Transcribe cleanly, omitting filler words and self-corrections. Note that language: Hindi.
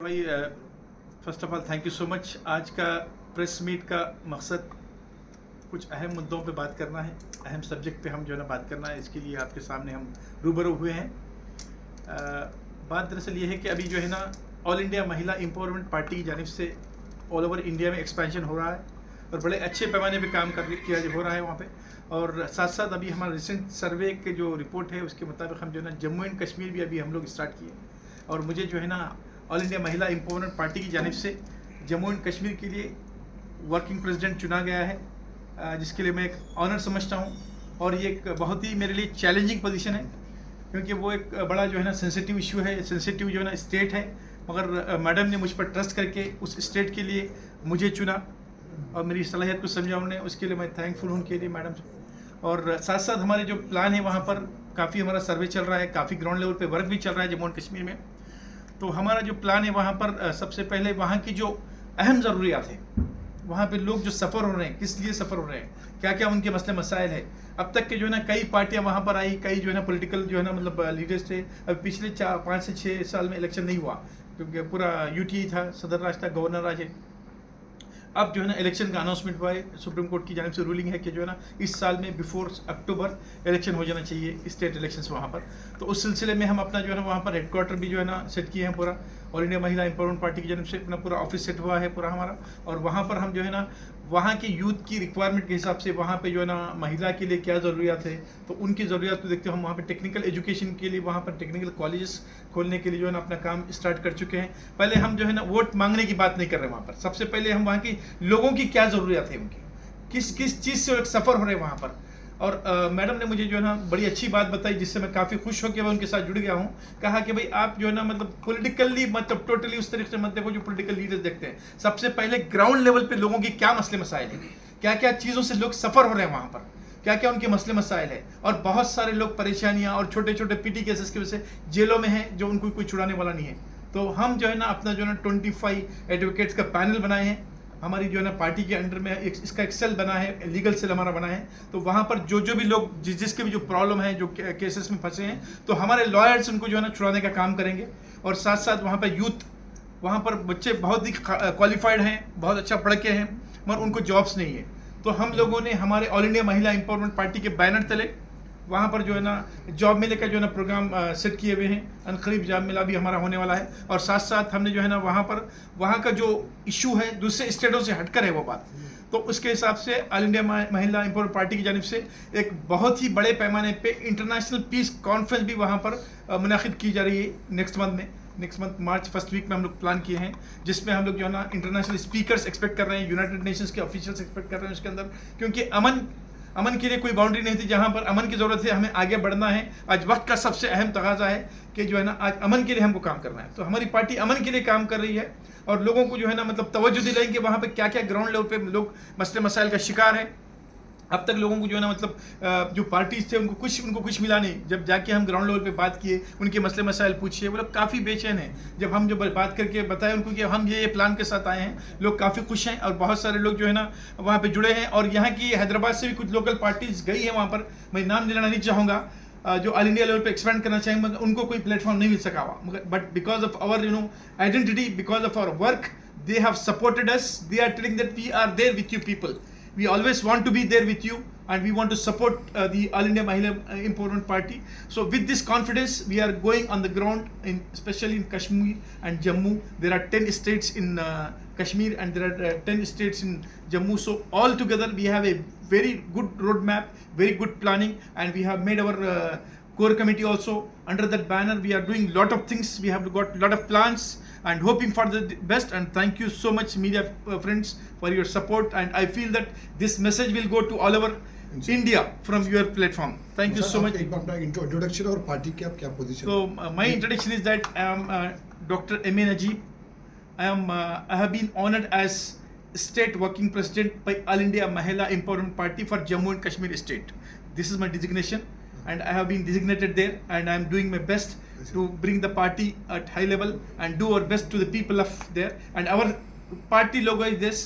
भाई, first of all thank you so much. आज का प्रेस मीट का मकसद कुछ अहम मुद्दों पे बात करना है, अहम सब्जेक्ट पे हम जो है ना बात करना है। इसके लिए आपके सामने हम रूबरू हुए हैं। बात दरअसल ये है कि अभी जो है ना ऑल इंडिया महिला एम्पावरमेंट पार्टी की जानिब से ऑल ओवर इंडिया में एक्सपेंशन हो रहा है और बड़े अच्छे पैमाने पे काम किया हो रहा है वहाँ पे। और साथ साथ अभी हमारा रिसेंट सर्वे के जो रिपोर्ट है उसके मुताबिक हम जो है ना जम्मू एंड कश्मीर भी अभी हम लोग स्टार्ट किए और मुझे जो है ना ऑल इंडिया महिला एम्पावरमेंट पार्टी की जानिब से जम्मू एंड कश्मीर के लिए वर्किंग प्रेसिडेंट चुना गया है, जिसके लिए मैं एक ऑनर समझता हूँ। और ये एक बहुत ही मेरे लिए चैलेंजिंग पोजीशन है क्योंकि वो एक बड़ा जो है ना सेंसिटिव इशू है, सेंसिटिव जो है ना स्टेट है। मगर मैडम ने मुझ पर ट्रस्ट करके उस स्टेट के लिए मुझे चुना और मेरी सलाहियत को समझा उन्होंने, उसके लिए मैं थैंकफुल हूँ उनके लिए मैडम से। और साथ साथ हमारे जो प्लान है वहाँ पर काफ़ी हमारा सर्वे चल रहा है, काफ़ी ग्राउंड लेवल पे वर्क भी चल रहा है जम्मू एंड कश्मीर में। तो हमारा जो प्लान है वहाँ पर सबसे पहले वहाँ की जो अहम ज़रूरियात है, वहाँ पे लोग जो सफ़र हो रहे हैं, किस लिए सफ़र हो रहे हैं, क्या क्या उनके मसले मसाइल है। अब तक के जो है ना कई पार्टियाँ वहाँ पर आई, कई जो है ना पॉलिटिकल जो है ना मतलब लीडर्स थे। अब पिछले 5 से 6 साल में इलेक्शन नहीं हुआ क्योंकि पूरा यूटी था, सदर राज था, गवर्नर राज है। अब जो है ना इलेक्शन का अनाउंसमेंट हुआ है, सुप्रीम कोर्ट की जानिब से रूलिंग है कि जो है ना इस साल में बिफोर अक्टूबर इलेक्शन हो जाना चाहिए, स्टेट इलेक्शंस वहाँ पर। तो उस सिलसिले में हम अपना जो है ना वहाँ पर हेडक्वार्टर भी जो है ना सेट किए हैं पूरा। ऑल इंडिया महिला एम्पावरमेंट पार्टी की जानिब से अपना पूरा ऑफिस सेट हुआ है पूरा हमारा। और वहाँ पर हम जो है ना वहाँ के यूथ की रिक्वायरमेंट के हिसाब से वहाँ पे जो है ना महिला के लिए क्या ज़रूरियात है, तो उनकी ज़रूरियात को देखते हुए हम वहाँ पे टेक्निकल एजुकेशन के लिए वहाँ पर टेक्निकल कॉलेजेस खोलने के लिए जो है ना अपना काम स्टार्ट कर चुके हैं। पहले हम जो है ना वोट मांगने की बात नहीं कर रहे वहाँ पर, सबसे पहले हम वहाँ की लोगों की क्या ज़रूरियात है, उनकी किस किस चीज़ से सफ़र हो रहे हैं वहाँ पर। और मैडम ने मुझे जो है ना बड़ी अच्छी बात बताई जिससे मैं काफ़ी खुश होकर मैं उनके साथ जुड़ गया हूँ। कहा कि भाई आप जो है ना मतलब पॉलिटिकली मतलब टोटली उस तरीके से मत देखो जो पॉलिटिकल लीडर्स देखते हैं। सबसे पहले ग्राउंड लेवल पे लोगों की क्या मसले मसाइल है, क्या क्या चीज़ों से लोग सफ़र हो रहे हैं वहाँ पर, क्या क्या उनके मसले मसाइल है। और बहुत सारे लोग परेशानियाँ और छोटे छोटे पीटी केसेस की वजह से जेलों में हैं जो उनको कोई छुड़ाने वाला नहीं है। तो हम जो है ना अपना जो है ना 25 एडवोकेट्स का पैनल बनाए हैं हमारी जो है ना पार्टी के अंडर में। इसका एक सेल बना है, लीगल सेल हमारा बना है। तो वहाँ पर जो भी लोग जिसके भी जो प्रॉब्लम है, जो केसेस में फंसे हैं, तो हमारे लॉयर्स उनको जो है ना छुड़ाने का काम करेंगे। और साथ साथ वहाँ पर यूथ, वहाँ पर बच्चे बहुत ही क्वालिफाइड हैं, बहुत अच्छा पढ़ के हैं, मगर उनको जॉब्स नहीं है। तो हम लोगों ने हमारे ऑल इंडिया महिला एम्पावरमेंट पार्टी के बैनर तले वहाँ पर जो है ना जॉब मेले का जो है ना प्रोग्राम सेट किए हुए हैं। अनकरीब जॉब मेला भी हमारा होने वाला है। और साथ साथ हमने जो है ना वहाँ का जो इशू है दूसरे स्टेटों से हटकर है वो बात। तो उसके हिसाब से ऑल इंडिया महिला एम्पावरमेंट पार्टी की जानिब से एक बहुत ही बड़े पैमाने पे इंटरनेशनल पीस कॉन्फ्रेंस भी वहाँ पर मुनाकिद की जा रही है next month March first week में हम लोग प्लान किए हैं, जिसमें हम लोग जो है ना इंटरनेशनल स्पीकर्स एक्सपेक्ट कर रहे हैं, यूनाइटेड नेशंस के ऑफिशियल्स एक्सपेक्ट कर रहे हैं उसके अंदर। क्योंकि अमन के लिए कोई बाउंड्री नहीं थी, जहाँ पर अमन की ज़रूरत है हमें आगे बढ़ना है। आज वक्त का सबसे अहम तकाजा है कि जो है ना आज अमन के लिए हमको काम करना है। तो हमारी पार्टी अमन के लिए काम कर रही है और लोगों को जो है ना मतलब तवज्जो दिलाएंगे वहाँ पे क्या क्या ग्राउंड लेवल पे लोग मसले मसाइल का शिकार है। अब तक लोगों को जो है ना मतलब जो पार्टीज थे उनको कुछ मिला नहीं। जब जाके हम ग्राउंड लेवल पे बात किए, उनके मसले मसाइल पूछिए, वो लोग काफ़ी बेचैन हैं। जब हम जो बात करके बताए उनको कि हम ये प्लान के साथ आए हैं, लोग काफ़ी खुश हैं। और बहुत सारे लोग जो है ना वहाँ पे जुड़े हैं। और यहाँ की हैदराबाद से भी कुछ लोकल पार्टीज गई हैं वहाँ पर, मैं नाम लेना नहीं चाहूँगा, जो ऑल इंडिया लेवल पे एक्सपेंड करना चाहेंगे, मगर उनको कोई प्लेटफॉर्म नहीं मिल सका हुआ। मगर but because of our identity, because of our work, they have supported us. They are telling that we are there with you people. We always want to be there with you and we want to support the All India Mahila Empowerment Party. So with this confidence, we are going on the ground, especially in Kashmir and Jammu. There are 10 states in Kashmir and there are 10 states in Jammu. So all together, we have a very good roadmap, very good planning, and we have made our core committee also. Under that banner, we are doing lot of things. We have got lot of plans and hoping for the best. And thank you so much, media friends, for your support. And I feel that this message will go to all over India from your platform. Thank you so much. एक बार अपना इंट्रोडक्शन और पार्टी की आप क्या position? So my introduction is that I am Dr. M.A. Najib. I have been honored as state working president by All India Mahila Empowerment Party for Jammu and Kashmir state. This is my designation, and I have been designated there, and I am doing my best to bring the party at high level and do our best to the people of there. And our party logo is this.